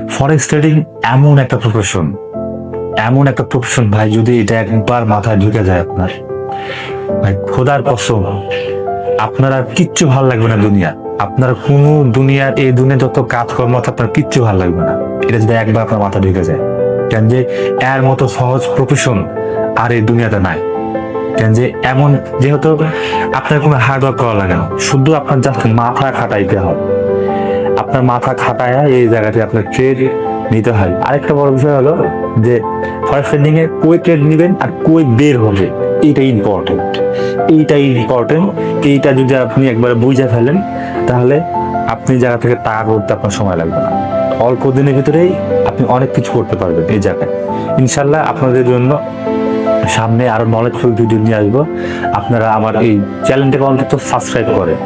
Forex trading এমন একটা profession ভাই, যদি এটা একবার মাথায় ঢুকে যায় আপনার, ভাই খোদার কসম আপনার আর কিচ্ছু ভালো লাগবে না দুনিয়া। আপনার কোনো দুনিয়ার এই দুনিয়া যত কাজকর্ম আছে আপনার কিচ্ছু ভালো লাগবে না, এটা যদি একবার আপনার মাথা ঢুকে যায়। কেন যে এর মতো সহজ প্রফেশন আর এই দুনিয়াতে নাই। কেন যে এমন, যেহেতু আপনার কোনো হার্ড ওয়ার্ক করা লাগে না, শুধু আপনার জাস্ট মাথা খাটাইতে হয়। আপনার মাথা খাটায় এই জায়গাতে আপনার ট্রেড নিতে হয়। আরেকটা বড় বিষয় হলো যে ফরেক্স ট্রেডিং এ কই ট্রেড নিবেন আর কই বের হবে, এইটাই ইম্পর্টেন্ট। এইটা যদি আপনি একবার বুঝে ফেলেন, তাহলে আপনি জায়গা থেকে টাকা করতে আপনার সময় লাগবে না। অল্প দিনের ভিতরেই আপনি অনেক কিছু করতে পারবেন এই জায়গায়। ইনশাল্লাহ আপনাদের জন্য সামনে আরো নলেজফুল ভিডিও নিয়ে আসবো। আপনারা আমার এই চ্যানেলটাকে অন্তত সাবস্ক্রাইব করেন।